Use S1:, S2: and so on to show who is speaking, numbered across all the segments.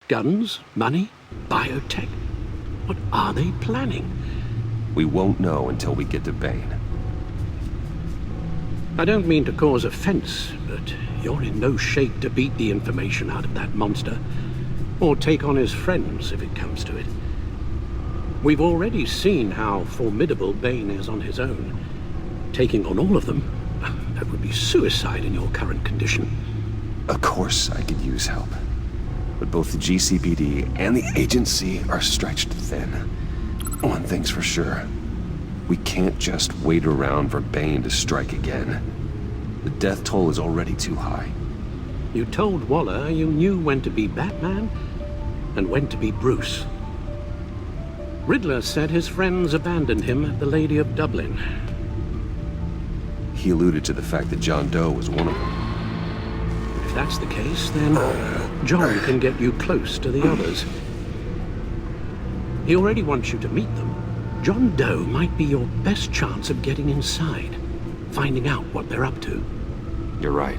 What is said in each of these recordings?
S1: Guns? Money? Biotech? What are they planning?
S2: We won't know until we get to Bane.
S1: I don't mean to cause offense, but you're in no shape to beat the information out of that monster, or take on his friends if it comes to it. We've already seen how formidable Bane is on his own. Taking on all of them, that would be suicide in your current condition.
S2: Of course I could use help. But both the GCPD and the agency are stretched thin. One thing's for sure. We can't just wait around for Bane to strike again. The death toll is already too high.
S1: You told Waller you knew when to be Batman and when to be Bruce. Riddler said his friends abandoned him at the Lady of Dublin.
S2: He alluded to the fact that John Doe was one of them.
S1: If that's the case, then John can get you close to the others. He already wants you to meet them. John Doe might be your best chance of getting inside, finding out what they're up to.
S2: You're right.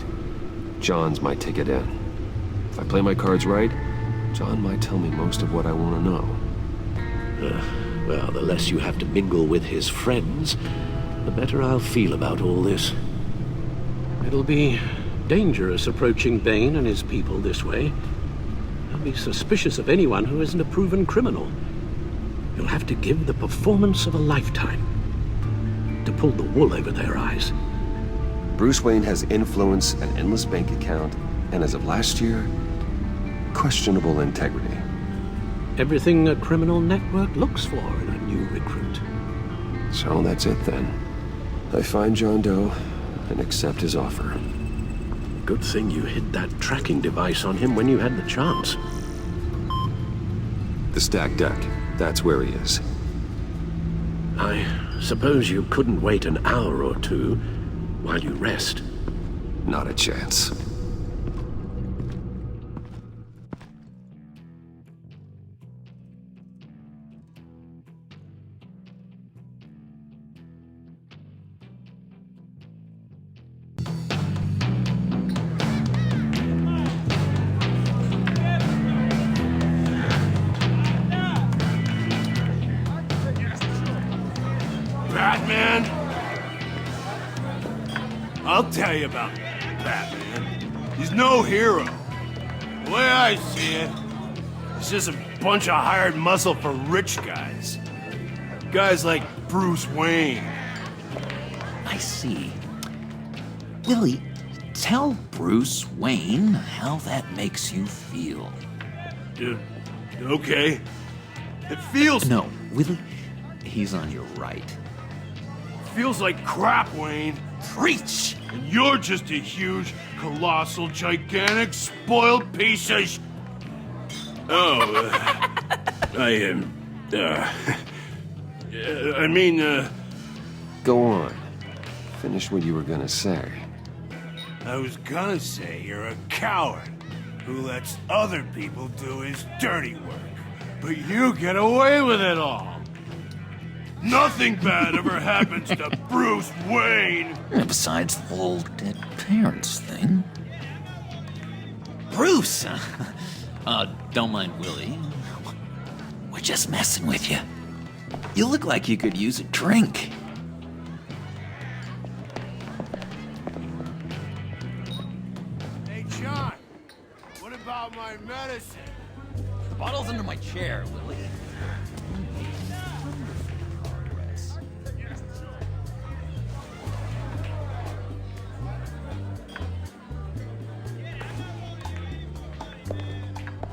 S2: John's my ticket in. If I play my cards right, John might tell me most of what I want to know.
S1: Well, the less you have to mingle with his friends, the better I'll feel about all this. It'll be dangerous approaching Bane and his people this way. I'll be suspicious of anyone who isn't a proven criminal. You'll have to give the performance of a lifetime to pull the wool over their eyes.
S2: Bruce Wayne has influence, an endless bank account, and as of last year, questionable integrity.
S1: Everything a criminal network looks for in a new recruit.
S2: So that's it then. I find John Doe and accept his offer.
S1: Good thing you hid that tracking device on him when you had the chance.
S2: The stacked deck, that's where he is.
S1: I suppose you couldn't wait an hour or two while you rest.
S2: Not a chance.
S3: Batman? I'll tell you about Batman. He's no hero. The way I see it, he's just a bunch of hired muscle for rich guys. Guys like Bruce Wayne.
S4: I see. Willie, tell Bruce Wayne how that makes you feel.
S3: Okay. It feels...
S4: No, Willie, he's on your right.
S3: Feels like crap, Wayne.
S4: Preach!
S3: And you're just a huge, colossal, gigantic, spoiled piece of
S2: Go on. Finish what you were gonna say.
S3: I was gonna say you're a coward who lets other people do his dirty work. But you get away with it all. Nothing bad ever happens to Bruce Wayne.
S4: Besides the whole dead parents thing. Bruce! Don't mind Willie. We're just messing with you. You look like you could use a drink.
S3: Hey, John. What about my medicine?
S4: The bottle's under my chair, Willie.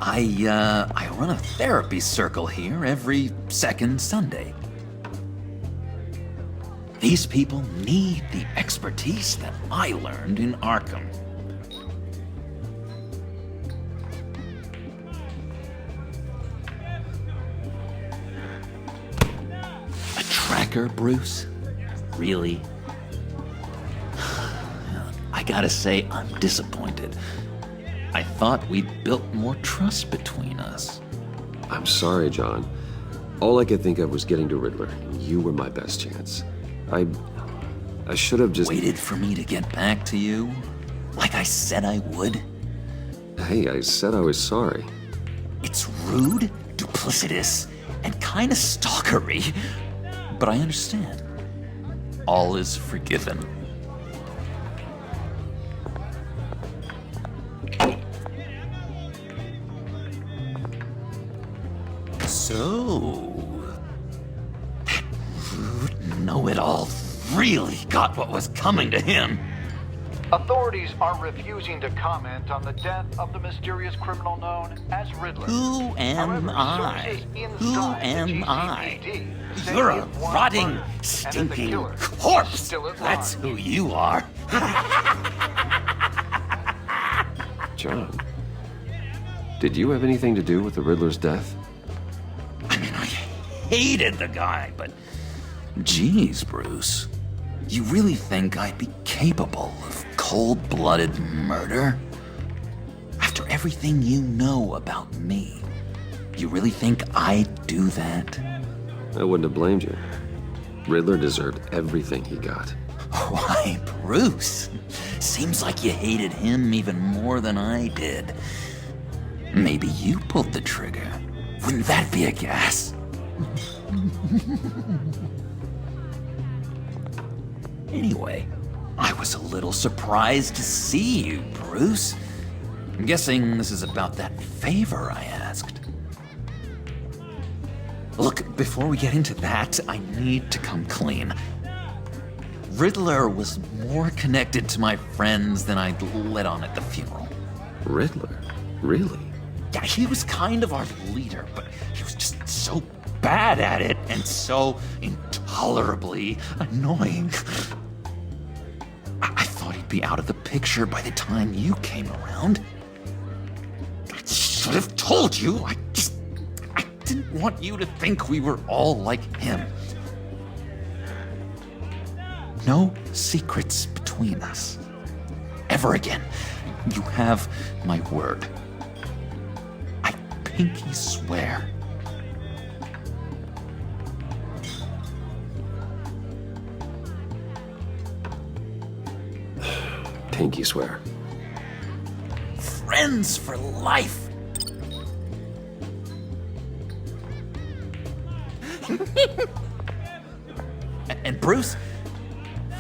S4: I run a therapy circle here every second Sunday. These people need the expertise that I learned in Arkham. A tracker, Bruce? Really? I gotta say, I'm disappointed. I thought we'd built more trust between us.
S2: I'm sorry, John. All I could think of was getting to Riddler. You were my best chance. I should have just...
S4: Waited for me to get back to you? Like I said I would?
S2: Hey, I said I was sorry.
S4: It's rude, duplicitous, and kinda stalkery. But I understand. All is forgiven. So, that rude know-it-all really got what was coming to him.
S5: Authorities are refusing to comment on the death of the mysterious criminal known as Riddler.
S4: Who am
S5: However,
S4: I?
S5: sources
S4: Who
S5: inside the
S4: am I?
S5: GCPD say
S4: You're a
S5: it was
S4: rotting,
S5: murder, and that the
S4: stinking
S5: killer is
S4: corpse.
S5: still at
S4: That's
S5: large.
S4: who you are.
S2: John, did you have anything to do with the Riddler's death?
S4: I mean, I hated the guy, but geez, Bruce. You really think I'd be capable of cold-blooded murder? After everything you know about me, you really think I'd do that?
S2: I wouldn't have blamed you. Riddler deserved everything he got.
S4: Why, Bruce? Seems like you hated him even more than I did. Maybe you pulled the trigger. Wouldn't that be a gas? Anyway, I was a little surprised to see you, Bruce. I'm guessing this is about that favor I asked. Look, before we get into that, I need to come clean. Riddler was more connected to my friends than I'd let on at the funeral.
S2: Riddler? Really?
S4: Yeah, he was kind of our leader, but he was just so bad at it and so intolerably annoying. I thought he'd be out of the picture by the time you came around. I should have told you. I didn't want you to think we were all like him. No secrets between us. Ever again. You have my word. I pinky swear.
S2: Pinky swear.
S4: Friends for life. And Bruce,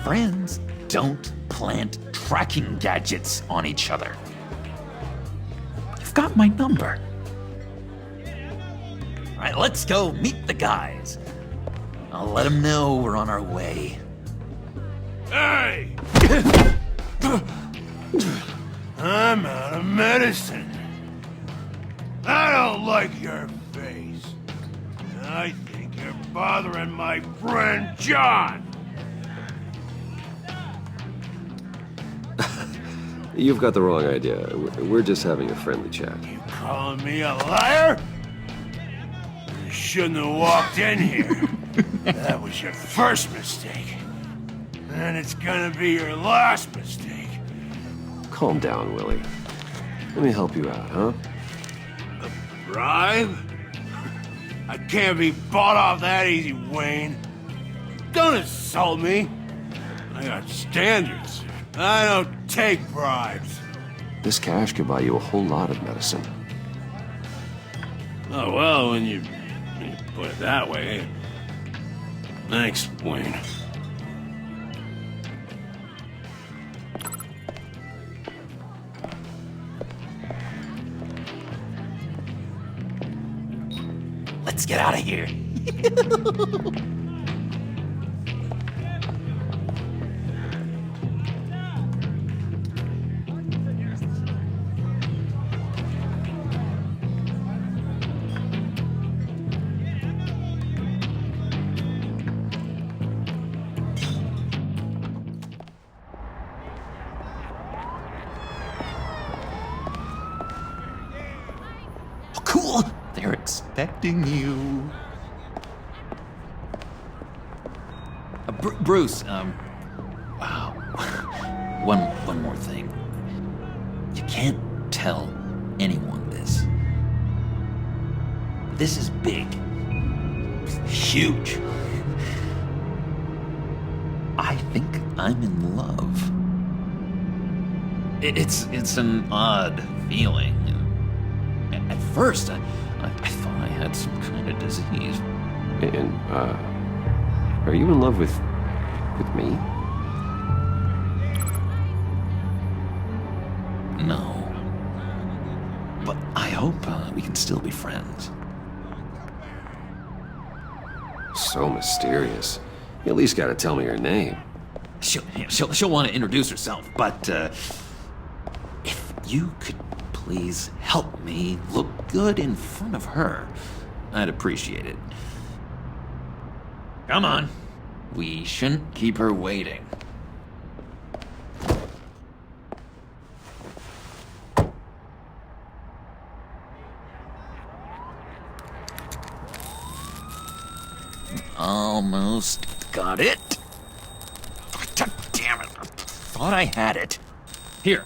S4: friends don't plant tracking gadgets on each other. You've got my number. All right, let's go meet the guys. I'll let them know we're on our way.
S3: Hey! I'm out of medicine. I don't like your face. And I think you're bothering my friend John.
S2: You've got the wrong idea. We're just having a friendly chat.
S3: You calling me a liar? You shouldn't have walked in here. That was your first mistake. And it's gonna be your last mistake.
S2: Calm down, Willie. Let me help you out, huh?
S3: A bribe? I can't be bought off that easy, Wayne. Don't insult me. I got standards. I don't take bribes.
S2: This cash could buy you a whole lot of medicine.
S3: Oh, well, when you put it that way. Thanks, Wayne.
S4: Let's get out of here. Cool. They're expecting you. Bruce, wow. One more thing. You can't tell anyone this. This is big. Huge. I think I'm in love. It's an odd feeling. At first, I thought I had some kind of disease.
S2: And, are you in love with me?
S4: No. But I hope we can still be friends.
S2: So mysterious. You at least gotta tell me her name.
S4: She'll want to introduce herself, but if you could please help me look good in front of her, I'd appreciate it. Come on. We shouldn't keep her waiting. Almost got it. God damn it. I thought I had it. Here,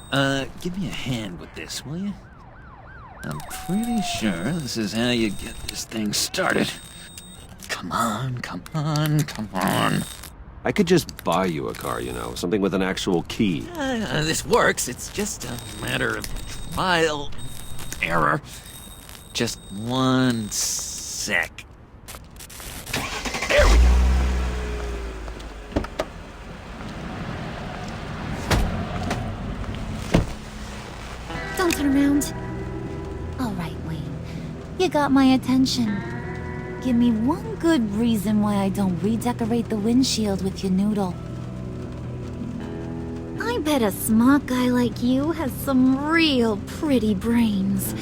S4: give me a hand with this, will you? I'm pretty sure this is how you get this thing started. Come on, come on, come on.
S2: I could just buy you a car, something with an actual key.
S4: This works. It's just a matter of trial and error. Just one sec. There we go.
S6: Don't turn around. All right, Wayne. You got my attention. Give me one good reason why I don't redecorate the windshield with your noodle. I bet a smart guy like you has some real pretty brains.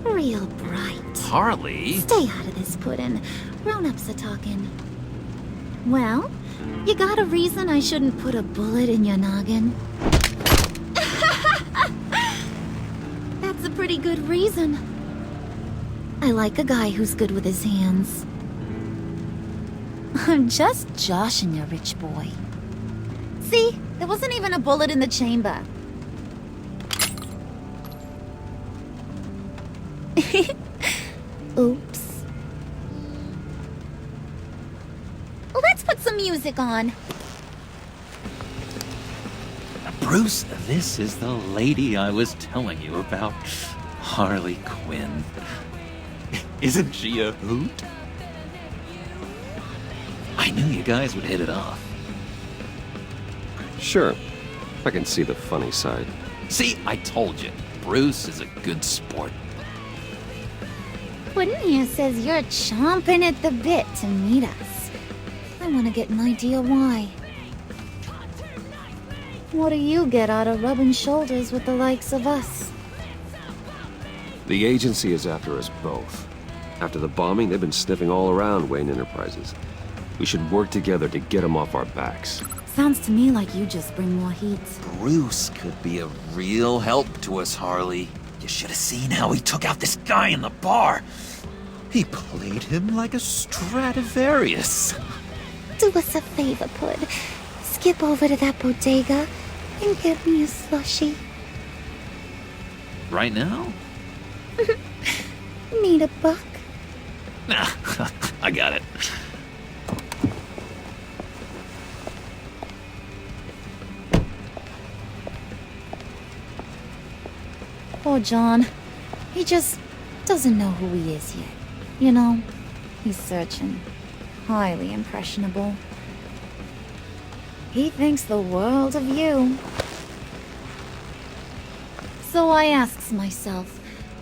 S6: Real bright.
S4: Harley?
S6: Stay out of this, Puddin'. Grown-ups are talking. Well, you got a reason I shouldn't put a bullet in your noggin? That's a pretty good reason. I like a guy who's good with his hands. I'm just joshing you, rich boy. See? There wasn't even a bullet in the chamber. Oops. Let's put some music on.
S4: Bruce, this is the lady I was telling you about. Harley Quinn. Isn't she a hoot? I knew you guys would hit it off.
S2: Sure. I can see the funny side.
S4: See, I told you. Bruce is a good sport.
S6: Puddin' here says you're chomping at the bit to meet us. I want to get an idea why. What do you get out of rubbing shoulders with the likes of us?
S2: The agency is after us both. After the bombing, they've been sniffing all around Wayne Enterprises. We should work together to get them off our backs.
S6: Sounds to me like you just bring more heat.
S4: Bruce could be a real help to us, Harley. You should have seen how he took out this guy in the bar. He played him like a Stradivarius.
S6: Do us a favor, Pud. Skip over to that bodega and get me a slushie.
S4: Right now?
S6: Need a buck?
S4: Nah, I got it.
S6: Poor John. He just doesn't know who he is yet. You know, he's searching. Highly impressionable. He thinks the world of you. So I asks myself,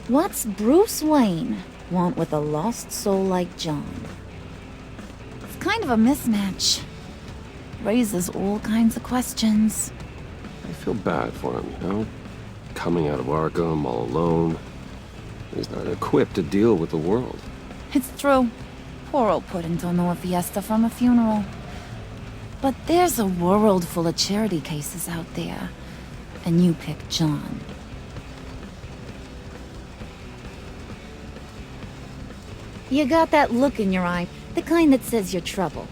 S6: what's Bruce Wayne want with a lost soul like John? It's kind of a mismatch. Raises all kinds of questions.
S2: I feel bad for him, Coming out of Arkham all alone. He's not equipped to deal with the world.
S6: It's true. Poor old Puddin' don't know a fiesta from a funeral. But there's a world full of charity cases out there. And you pick John. You got that look in your eye, the kind that says you're trouble.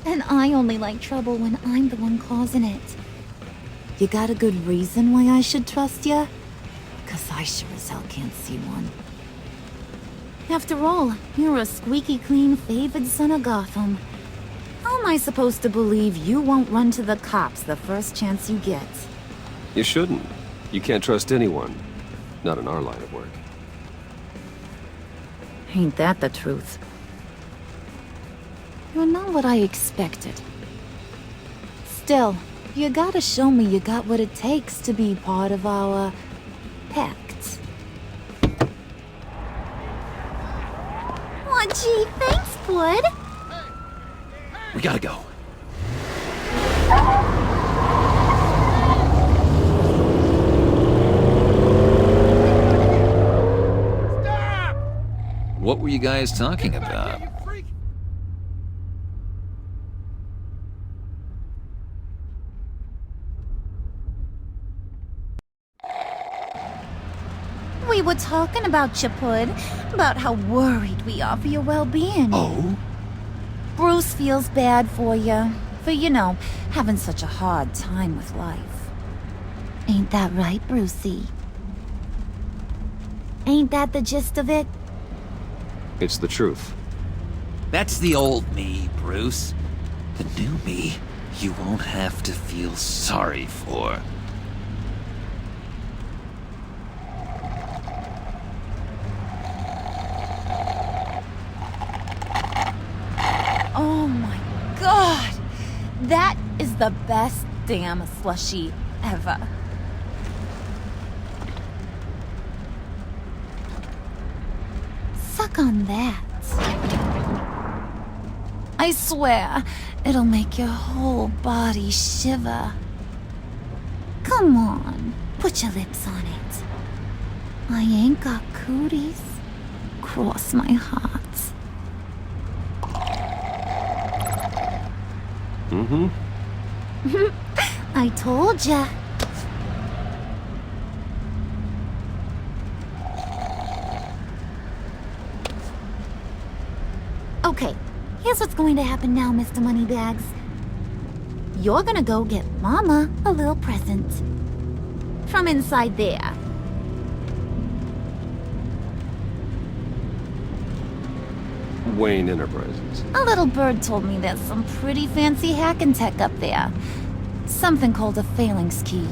S6: And I only like trouble when I'm the one causing it. You got a good reason why I should trust you? 'Cause I sure as hell can't see one. After all, you're a squeaky clean favored son of Gotham. How am I supposed to believe you won't run to the cops the first chance you get?
S2: You shouldn't. You can't trust anyone. Not in our line of work.
S6: Ain't that the truth? You're not what I expected. Still, you gotta show me you got what it takes to be part of our pact. Aw, gee, thanks, bud.
S2: We gotta go.
S4: What were you guys talking about?
S6: We were talking about you, Pud. About how worried we are for your well-being.
S2: Oh?
S6: Bruce feels bad for you. For, you know, having such a hard time with life. Ain't that right, Brucey? Ain't that the gist of it?
S2: It's the truth.
S4: That's the old me, Bruce. The new me, you won't have to feel sorry for.
S6: Oh my god! That is the best damn slushie ever. Suck on that. I swear, it'll make your whole body shiver. Come on, put your lips on it. I ain't got cooties. Cross my heart.
S2: Mm-hmm.
S6: I told ya. Okay, here's what's going to happen now, Mr. Moneybags. You're gonna go get Mama a little present. From inside there.
S2: Wayne Enterprises.
S6: A little bird told me there's some pretty fancy hacking tech up there. Something called a phalanx key.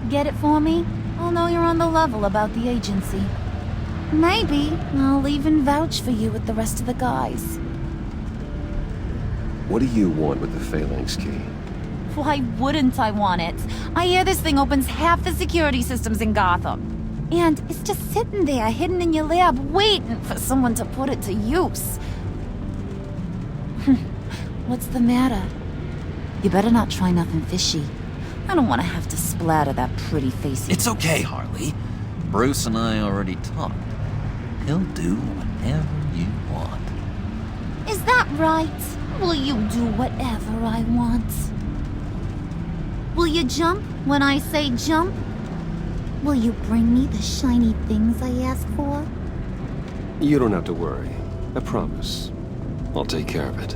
S6: Get it for me? I'll know you're on the level about the agency. Maybe I'll even vouch for you with the rest of the guys.
S2: What do you want with the phalanx key?
S6: Why wouldn't I want it? I hear this thing opens half the security systems in Gotham. And it's just sitting there, hidden in your lab, waiting for someone to put it to use. What's the matter? You better not try nothing fishy. I don't want to have to splatter that pretty face.
S4: It's okay, Harley. Bruce and I already talked. He'll do whatever you want.
S6: Is that right? Will you do whatever I want? Will you jump when I say jump? Will you bring me the shiny things I ask for?
S2: You don't have to worry. I promise. I'll take care of it.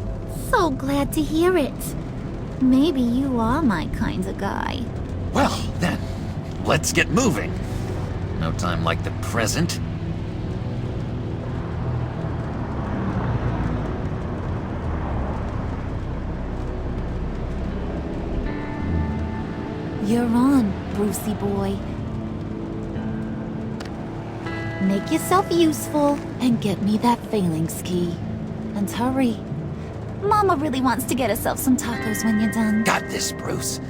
S6: So glad to hear it. Maybe you are my kind of guy.
S4: Well, then, let's get moving. No time like the present.
S6: You're on, Brucey boy. Make yourself useful and get me that phalanx key. And hurry. Mama really wants to get herself some tacos when you're done.
S4: Got this, Bruce.